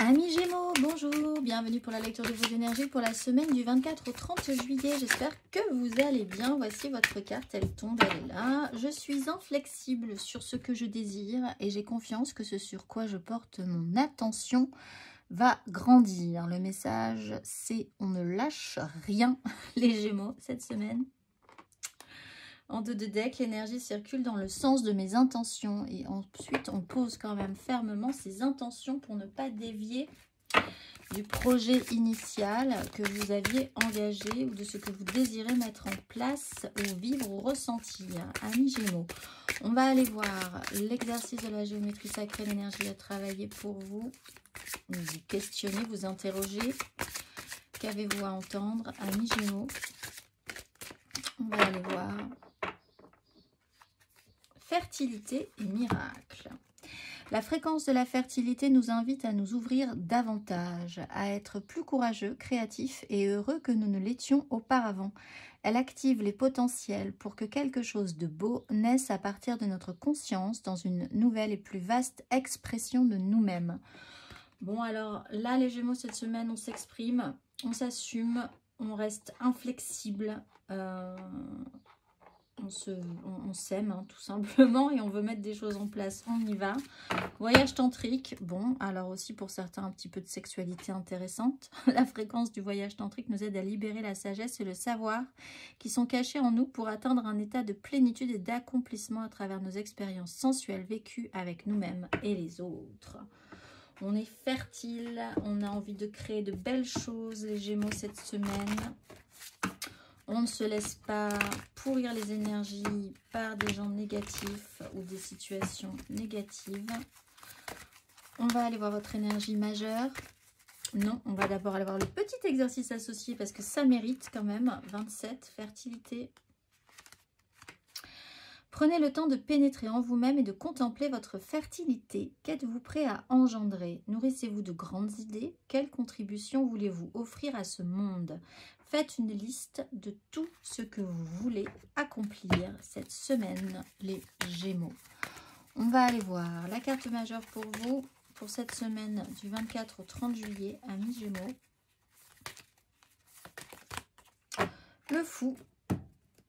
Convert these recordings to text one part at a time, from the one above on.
Amis Gémeaux, bonjour, bienvenue pour la lecture de vos énergies pour la semaine du 24 au 30 juillet. J'espère que vous allez bien. Voici votre carte, elle tombe, elle est là. Je suis inflexible sur ce que je désire et j'ai confiance que ce sur quoi je porte mon attention va grandir. Le message, c'est on ne lâche rien, les Gémeaux, cette semaine. En dos de deck, l'énergie circule dans le sens de mes intentions. Et ensuite, on pose quand même fermement ses intentions pour ne pas dévier du projet initial que vous aviez engagé ou de ce que vous désirez mettre en place ou vivre ou ressentir. Amis Gémeaux, on va aller voir l'exercice de la géométrie sacrée, l'énergie à travailler pour vous. Vous questionnez, vous interrogez. Qu'avez-vous à entendre, amis Gémeaux? On va aller voir fertilité et miracle. La fréquence de la fertilité nous invite à nous ouvrir davantage, à être plus courageux, créatifs et heureux que nous ne l'étions auparavant. Elle active les potentiels pour que quelque chose de beau naisse à partir de notre conscience dans une nouvelle et plus vaste expression de nous-mêmes. Bon, alors là, les Gémeaux, cette semaine, on s'exprime, on s'assume, on reste inflexible, on s'aime hein, tout simplement et on veut mettre des choses en place, on y va. Voyage tantrique, bon, alors aussi pour certains un petit peu de sexualité intéressante. La fréquence du voyage tantrique nous aide à libérer la sagesse et le savoir qui sont cachés en nous pour atteindre un état de plénitude et d'accomplissement à travers nos expériences sensuelles vécues avec nous-mêmes et les autres. On est fertile, on a envie de créer de belles choses, les Gémeaux, cette semaine. On ne se laisse pas pourrir les énergies par des gens négatifs ou des situations négatives. On va aller voir votre énergie majeure. Non, on va d'abord aller voir le petit exercice associé parce que ça mérite quand même. 27, fertilité. Prenez le temps de pénétrer en vous-même et de contempler votre fertilité. Qu'êtes-vous prêt à engendrer? Nourrissez-vous de grandes idées? Quelle contribution voulez-vous offrir à ce monde? Faites une liste de tout ce que vous voulez accomplir cette semaine, les Gémeaux. On va aller voir la carte majeure pour vous, pour cette semaine du 24 au 30 juillet, amis Gémeaux. Le fou.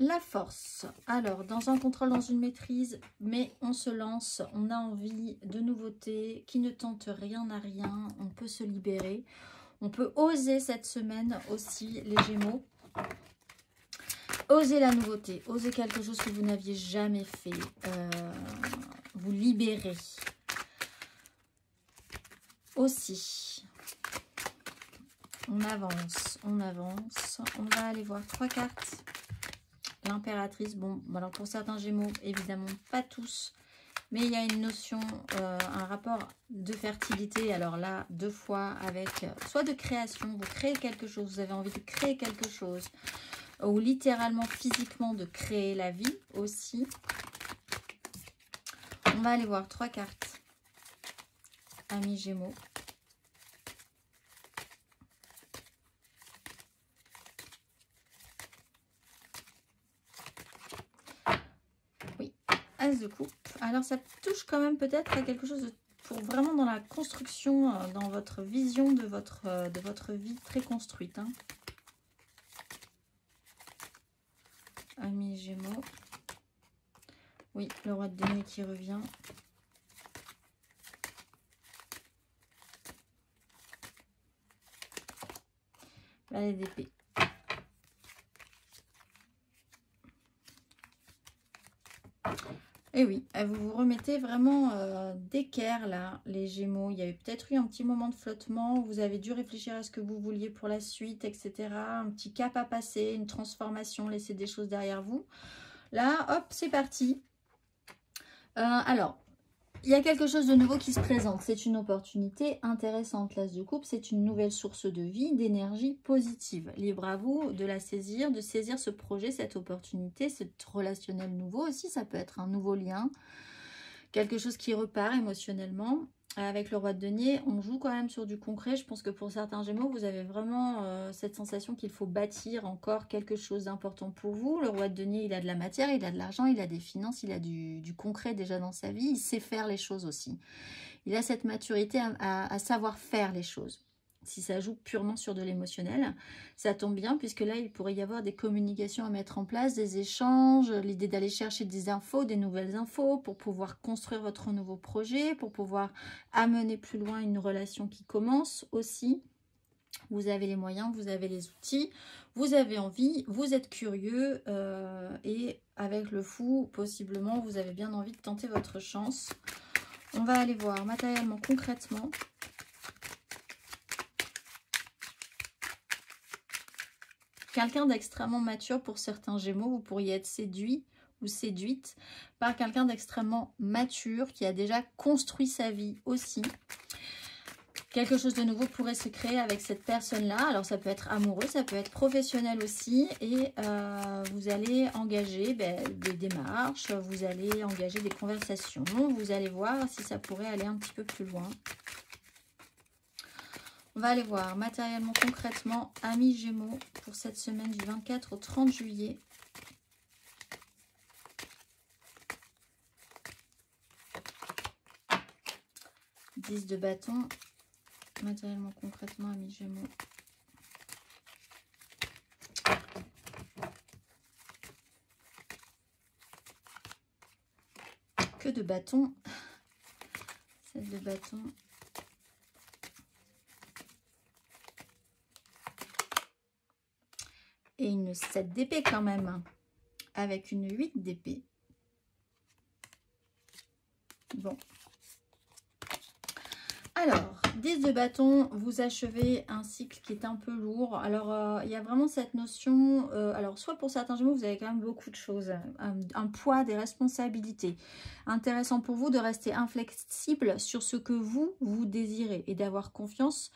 La force, alors dans un contrôle, dans une maîtrise, mais on se lance, on a envie de nouveautés, qui ne tente rien à rien, on peut se libérer, on peut oser cette semaine aussi les Gémeaux, oser la nouveauté, oser quelque chose que vous n'aviez jamais fait, vous libérer aussi. On avance, on va aller voir 3 cartes. L'impératrice, bon, alors pour certains Gémeaux, évidemment pas tous, mais il y a une notion, un rapport de fertilité, alors là, 2 fois avec, soit de création, vous créez quelque chose, vous avez envie de créer quelque chose, ou littéralement, physiquement, de créer la vie aussi. On va aller voir 3 cartes, amis Gémeaux. As de coupe. Alors ça touche quand même peut-être à quelque chose de, pour vraiment dans la construction, dans votre vision de votre vie très construite. Hein. Amis Gémeaux. Oui, le roi de denier qui revient. Valet d'épée. Et oui, vous vous remettez vraiment d'équerre là, les Gémeaux. Il y a peut-être eu un petit moment de flottement où vous avez dû réfléchir à ce que vous vouliez pour la suite, etc. Un petit cap à passer, une transformation, laisser des choses derrière vous. Là, hop, c'est parti. Alors, il y a quelque chose de nouveau qui se présente. C'est une opportunité intéressante, l'As de coupe. C'est une nouvelle source de vie, d'énergie positive. Libre à vous de la saisir, de saisir ce projet, cette opportunité, ce relationnel nouveau aussi. Ça peut être un nouveau lien, quelque chose qui repart émotionnellement. Avec le roi de denier, on joue quand même sur du concret. Je pense que pour certains Gémeaux, vous avez vraiment cette sensation qu'il faut bâtir encore quelque chose d'important pour vous. Le roi de denier, il a de la matière, il a de l'argent, il a des finances, il a du concret déjà dans sa vie. Il sait faire les choses aussi. Il a cette maturité à savoir faire les choses. Si ça joue purement sur de l'émotionnel, ça tombe bien puisque là, il pourrait y avoir des communications à mettre en place, des échanges, l'idée d'aller chercher des infos, des nouvelles infos pour pouvoir construire votre nouveau projet, pour pouvoir amener plus loin une relation qui commence aussi. Vous avez les moyens, vous avez les outils, vous avez envie, vous êtes curieux et avec le fou, possiblement, vous avez bien envie de tenter votre chance. On va aller voir matériellement, concrètement. Quelqu'un d'extrêmement mature pour certains Gémeaux, vous pourriez être séduit ou séduite par quelqu'un d'extrêmement mature qui a déjà construit sa vie aussi. Quelque chose de nouveau pourrait se créer avec cette personne-là. Alors ça peut être amoureux, ça peut être professionnel aussi. Et vous allez engager des démarches, vous allez engager des conversations. Vous allez voir si ça pourrait aller un petit peu plus loin. On va aller voir matériellement, concrètement, amis Gémeaux, pour cette semaine du 24 au 30 juillet. « 10 de bâton ». Matériellement, concrètement, amis Gémeaux. Que de bâtons. 7 de bâton. Et une 7 d'épée quand même. Avec une 8 d'épée. Bon. Alors, 10 de bâton, vous achevez un cycle qui est un peu lourd. Alors, il y a vraiment cette notion, alors soit pour certains Gémeaux, vous avez quand même beaucoup de choses, un poids, des responsabilités. Intéressant pour vous de rester inflexible sur ce que vous désirez et d'avoir confiance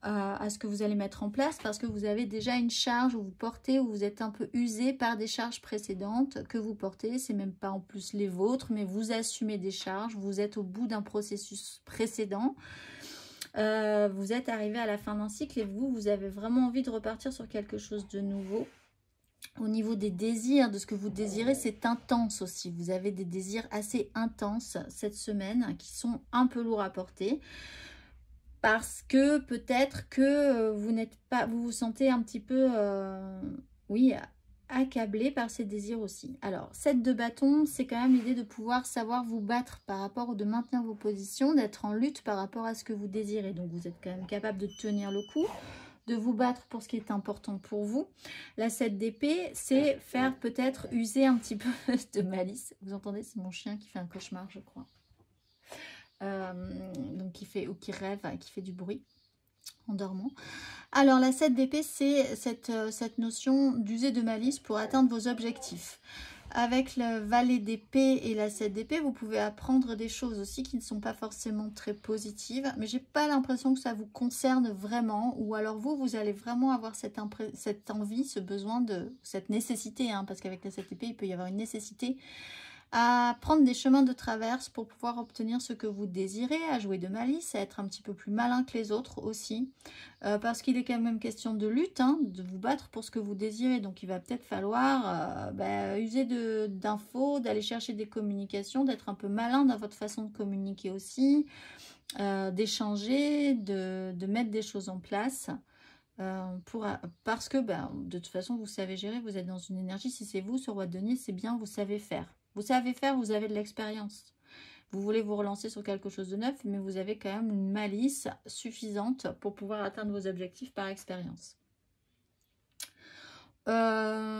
à ce que vous allez mettre en place parce que vous avez déjà une charge où vous portez, où vous êtes un peu usé par des charges précédentes que vous portez. C'est même pas en plus les vôtres, mais vous assumez des charges, vous êtes au bout d'un processus précédent. Vous êtes arrivé à la fin d'un cycle et vous avez vraiment envie de repartir sur quelque chose de nouveau. Au niveau des désirs, de ce que vous désirez, c'est intense aussi. Vous avez des désirs assez intenses cette semaine qui sont un peu lourds à porter. Parce que peut-être que vous vous sentez un petit peu, oui, accablé par ces désirs aussi. Alors, 7 de bâton, c'est quand même l'idée de pouvoir savoir vous battre par rapport, de maintenir vos positions, d'être en lutte par rapport à ce que vous désirez. Donc, vous êtes quand même capable de tenir le coup, de vous battre pour ce qui est important pour vous. La 7 d'épée, c'est faire peut-être user un petit peu de malice. Vous entendez, c'est mon chien qui fait un cauchemar, je crois. Donc qui rêve, qui fait du bruit en dormant. Alors la 7 d'épée, c'est cette notion d'user de malice pour atteindre vos objectifs. Avec le valet d'épée et la 7 d'épée, vous pouvez apprendre des choses aussi qui ne sont pas forcément très positives, mais j'ai pas l'impression que ça vous concerne vraiment, ou alors vous allez vraiment avoir cette envie, ce besoin, cette nécessité, hein, parce qu'avec la 7 d'épée, il peut y avoir une nécessité à prendre des chemins de traverse pour pouvoir obtenir ce que vous désirez, à jouer de malice, à être un petit peu plus malin que les autres aussi, parce qu'il est quand même question de lutte, hein, de vous battre pour ce que vous désirez, donc il va peut-être falloir user d'infos, d'aller chercher des communications, d'être un peu malin dans votre façon de communiquer aussi, d'échanger, de mettre des choses en place. Parce que de toute façon vous savez gérer, vous êtes dans une énergie, si c'est vous ce roi de denier, c'est bien, vous savez faire. Vous savez faire, vous avez de l'expérience. Vous voulez vous relancer sur quelque chose de neuf, mais vous avez quand même une malice suffisante pour pouvoir atteindre vos objectifs par expérience.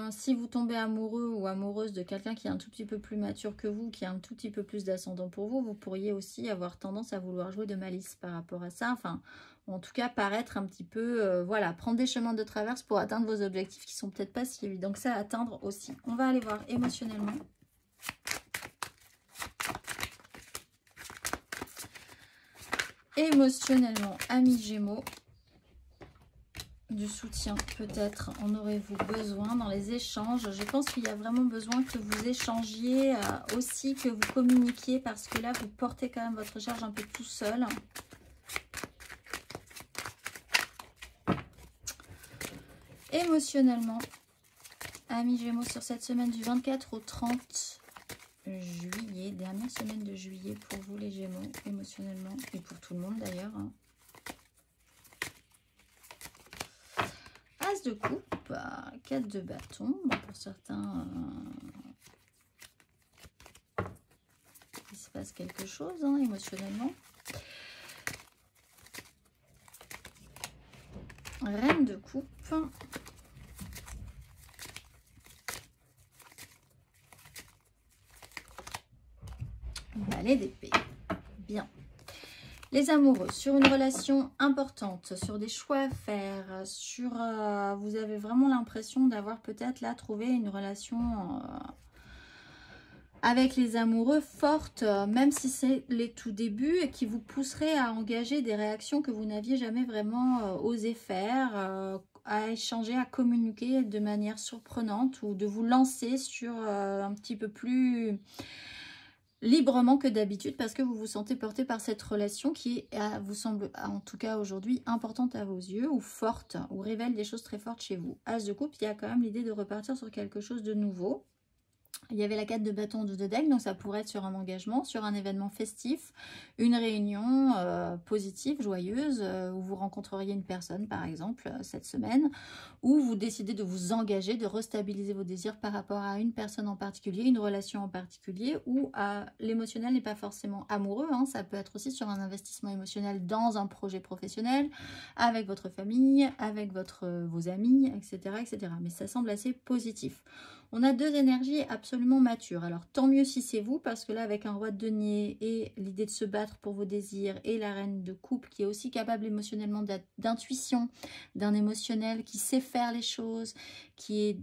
Si vous tombez amoureux ou amoureuse de quelqu'un qui est un tout petit peu plus mature que vous, qui a un tout petit peu plus d'ascendant pour vous, vous pourriez aussi avoir tendance à vouloir jouer de malice par rapport à ça. Enfin, en tout cas, paraître un petit peu, voilà, prendre des chemins de traverse pour atteindre vos objectifs qui sont peut-être pas si évidents que ça à atteindre aussi. On va aller voir émotionnellement. Émotionnellement, amis Gémeaux, du soutien peut-être en aurez-vous besoin dans les échanges. Je pense qu'il y a vraiment besoin que vous échangiez aussi, que vous communiquiez, parce que là vous portez quand même votre charge un peu tout seul. Émotionnellement, amis Gémeaux, sur cette semaine du 24 au 30 juillet, dernière semaine de juillet pour vous les Gémeaux, émotionnellement, et pour tout le monde d'ailleurs. Hein. As de coupe, 4 de bâton, bon, pour certains, il se passe quelque chose hein, émotionnellement. Reine de coupe. Valet d'épée. Bien. Les amoureux, sur une relation importante, sur des choix à faire, sur vous avez vraiment l'impression d'avoir peut-être là trouvé une relation avec les amoureux forte, même si c'est les tout débuts et qui vous pousserait à engager des réactions que vous n'aviez jamais vraiment osé faire, à échanger, à communiquer de manière surprenante ou de vous lancer sur un petit peu plus librement que d'habitude parce que vous vous sentez porté par cette relation qui vous semble en tout cas aujourd'hui importante à vos yeux ou forte ou révèle des choses très fortes chez vous. As de coupe, il y a quand même l'idée de repartir sur quelque chose de nouveau. Il y avait la 4 de bâton de deck, donc ça pourrait être sur un engagement, sur un événement festif, une réunion positive, joyeuse, où vous rencontreriez une personne par exemple cette semaine, où vous décidez de vous engager, de restabiliser vos désirs par rapport à une personne en particulier, une relation en particulier, où l'émotionnel n'est pas forcément amoureux, hein, ça peut être aussi sur un investissement émotionnel dans un projet professionnel, avec votre famille, avec vos amis, etc., etc. Mais ça semble assez positif. On a deux énergies absolument matures. Alors, tant mieux si c'est vous, parce que là, avec un roi de denier et l'idée de se battre pour vos désirs et la reine de coupe qui est aussi capable émotionnellement d'intuition, d'un émotionnel qui sait faire les choses, qui est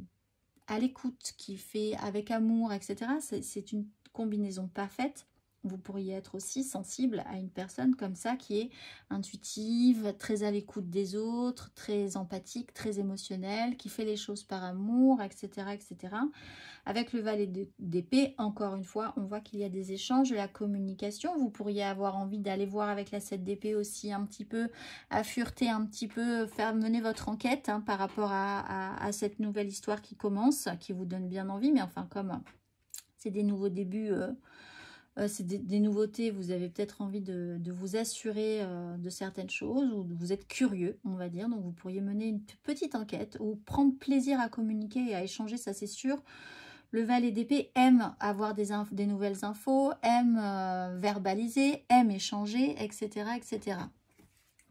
à l'écoute, qui fait avec amour, etc. C'est une combinaison parfaite. Vous pourriez être aussi sensible à une personne comme ça qui est intuitive, très à l'écoute des autres, très empathique, très émotionnelle, qui fait les choses par amour, etc. etc. Avec le valet d'épée, encore une fois, on voit qu'il y a des échanges, de la communication. Vous pourriez avoir envie d'aller voir avec la 7 d'épée aussi un petit peu, à fureter un petit peu, faire mener votre enquête hein, par rapport à cette nouvelle histoire qui commence, qui vous donne bien envie. Mais enfin, comme c'est des nouveaux débuts... c'est des nouveautés, vous avez peut-être envie de vous assurer de certaines choses ou vous êtes curieux, on va dire. Donc, vous pourriez mener une petite enquête ou prendre plaisir à communiquer et à échanger, ça c'est sûr. Le valet d'épée aime avoir des nouvelles infos, aime verbaliser, aime échanger, etc., etc.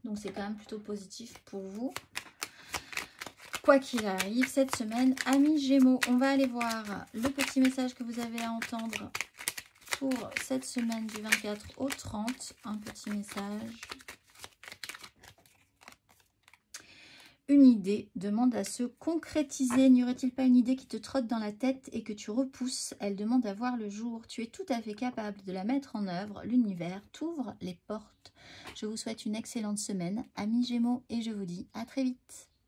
Donc, c'est quand même plutôt positif pour vous. Quoi qu'il arrive, cette semaine, amis Gémeaux, on va aller voir le petit message que vous avez à entendre pour cette semaine du 24 au 30, un petit message. Une idée demande à se concrétiser. N'y aurait-il pas une idée qui te trotte dans la tête et que tu repousses? Elle demande à voir le jour. Tu es tout à fait capable de la mettre en œuvre. L'univers t'ouvre les portes. Je vous souhaite une excellente semaine, amis Gémeaux, et je vous dis à très vite.